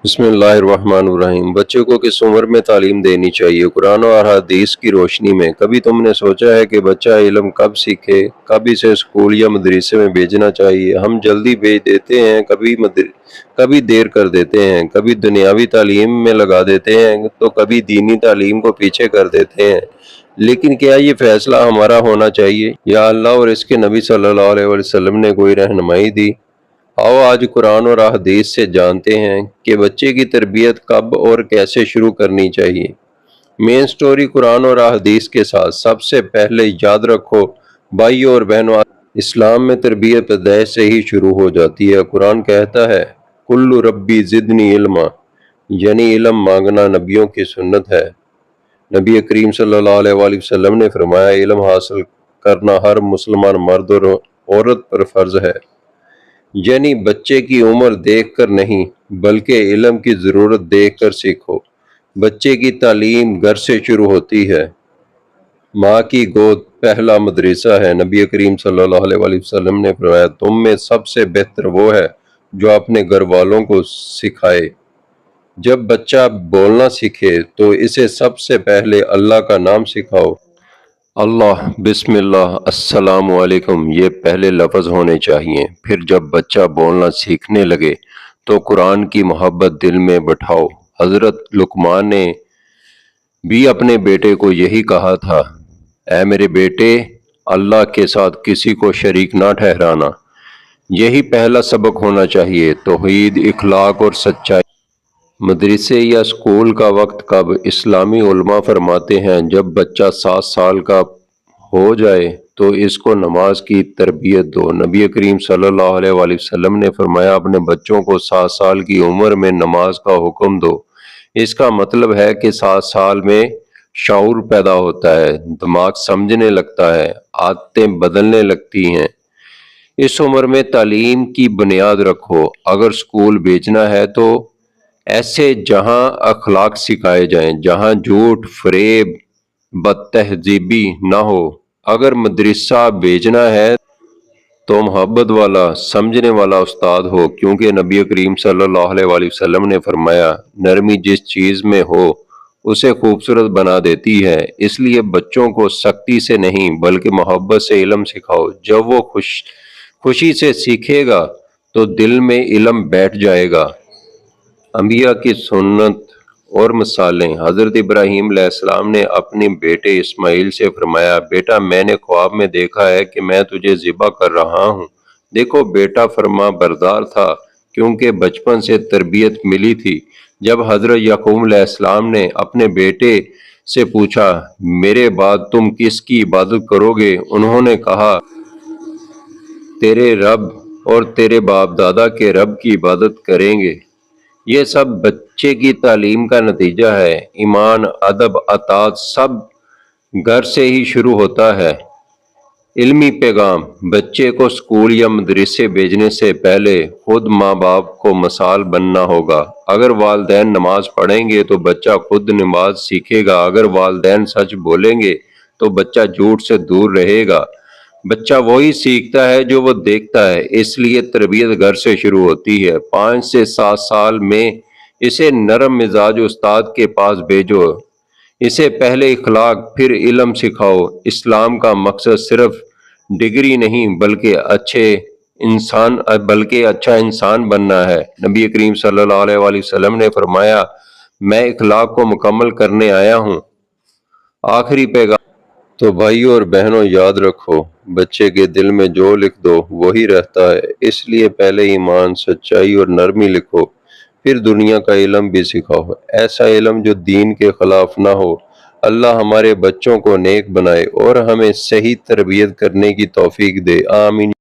بسم اللہ الرحمن الرحیم۔ بچے کو کس عمر میں تعلیم دینی چاہیے؟ قرآن اور حدیث کی روشنی میں کبھی تم نے سوچا ہے کہ بچہ علم کب سیکھے؟ کب اسے اسکول یا مدرسے میں بھیجنا چاہیے؟ ہم جلدی بھیج دیتے ہیں، کبھی دیر کر دیتے ہیں، کبھی دنیاوی تعلیم میں لگا دیتے ہیں تو کبھی دینی تعلیم کو پیچھے کر دیتے ہیں۔ لیکن کیا یہ فیصلہ ہمارا ہونا چاہیے یا اللہ اور اس کے نبی صلی اللہ علیہ وسلم نے کوئی رہنمائی دی؟ آؤ آج قرآن اور احادیث سے جانتے ہیں کہ بچے کی تربیت کب اور کیسے شروع کرنی چاہیے۔ مین سٹوری قرآن اور احادیث کے ساتھ۔ سب سے پہلے یاد رکھو بھائیو اور بہنوں، اسلام میں تربیت پیدائش سے ہی شروع ہو جاتی ہے۔ قرآن کہتا ہے کل ربی زدنی علما، یعنی علم مانگنا نبیوں کی سنت ہے۔ نبی کریم صلی اللہ علیہ وآلہ وسلم نے فرمایا علم حاصل کرنا ہر مسلمان مرد اور عورت پر فرض ہے، یعنی بچے کی عمر دیکھ کر نہیں بلکہ علم کی ضرورت دیکھ کر سیکھو۔ بچے کی تعلیم گھر سے شروع ہوتی ہے۔ ماں کی گود پہلا مدرسہ ہے۔ نبی کریم صلی اللہ علیہ وآلہ وسلم نے فرمایا تم میں سب سے بہتر وہ ہے جو اپنے گھر والوں کو سکھائے۔ جب بچہ بولنا سیکھے تو اسے سب سے پہلے اللہ کا نام سکھاؤ۔ اللہ، بسم اللہ، السلام علیکم، یہ پہلے لفظ ہونے چاہیے۔ پھر جب بچہ بولنا سیکھنے لگے تو قرآن کی محبت دل میں بٹھاؤ۔ حضرت لقمان نے بھی اپنے بیٹے کو یہی کہا تھا، اے میرے بیٹے، اللہ کے ساتھ کسی کو شریک نہ ٹھہرانا۔ یہی پہلا سبق ہونا چاہیے، توحید، اخلاق اور سچائی۔ مدرسے یا اسکول کا وقت کب؟ اسلامی علماء فرماتے ہیں جب بچہ 7 سال کا ہو جائے تو اس کو نماز کی تربیت دو۔ نبی کریم صلی اللہ علیہ وآلہ وسلم نے فرمایا اپنے بچوں کو 7 سال کی عمر میں نماز کا حکم دو۔ اس کا مطلب ہے کہ 7 سال میں شعور پیدا ہوتا ہے، دماغ سمجھنے لگتا ہے، عادتیں بدلنے لگتی ہیں۔ اس عمر میں تعلیم کی بنیاد رکھو۔ اگر اسکول بھیجنا ہے تو ایسے جہاں اخلاق سکھائے جائیں، جہاں جھوٹ، فریب، بد تہذیبی نہ ہو۔ اگر مدرسہ بھیجنا ہے تو محبت والا، سمجھنے والا استاد ہو، کیونکہ نبی کریم صلی اللہ علیہ وآلہ وسلم نے فرمایا نرمی جس چیز میں ہو اسے خوبصورت بنا دیتی ہے۔ اس لیے بچوں کو سختی سے نہیں بلکہ محبت سے علم سکھاؤ۔ جب وہ خوشی سے سیکھے گا تو دل میں علم بیٹھ جائے گا۔ انبیاء کی سنت اور مثالیں۔ حضرت ابراہیم علیہ السلام نے اپنے بیٹے اسماعیل سے فرمایا بیٹا میں نے خواب میں دیکھا ہے کہ میں تجھے ذبح کر رہا ہوں۔ دیکھو بیٹا فرما بردار تھا کیونکہ بچپن سے تربیت ملی تھی۔ جب حضرت یعقوب علیہ السلام نے اپنے بیٹے سے پوچھا میرے بعد تم کس کی عبادت کرو گے؟ انہوں نے کہا تیرے رب اور تیرے باپ دادا کے رب کی عبادت کریں گے۔ یہ سب بچے کی تعلیم کا نتیجہ ہے۔ ایمان، ادب، اطاعت سب گھر سے ہی شروع ہوتا ہے۔ علمی پیغام۔ بچے کو اسکول یا مدرسے بھیجنے سے پہلے خود ماں باپ کو مثال بننا ہوگا۔ اگر والدین نماز پڑھیں گے تو بچہ خود نماز سیکھے گا۔ اگر والدین سچ بولیں گے تو بچہ جھوٹ سے دور رہے گا۔ بچہ وہی سیکھتا ہے جو وہ دیکھتا ہے، اس لیے تربیت گھر سے شروع ہوتی ہے۔ 5 سے 7 سال میں اسے نرم مزاج استاد کے پاس بھیجو۔ اسے پہلے اخلاق پھر علم سکھاؤ۔ اسلام کا مقصد صرف ڈگری نہیں بلکہ اچھا انسان بننا ہے۔ نبی کریم صلی اللہ علیہ وآلہ وسلم نے فرمایا میں اخلاق کو مکمل کرنے آیا ہوں۔ آخری پیغام۔ تو بھائیوں اور بہنوں یاد رکھو بچے کے دل میں جو لکھ دو وہی رہتا ہے، اس لیے پہلے ایمان، سچائی اور نرمی لکھو، پھر دنیا کا علم بھی سکھاؤ، ایسا علم جو دین کے خلاف نہ ہو۔ اللہ ہمارے بچوں کو نیک بنائے اور ہمیں صحیح تربیت کرنے کی توفیق دے، آمین۔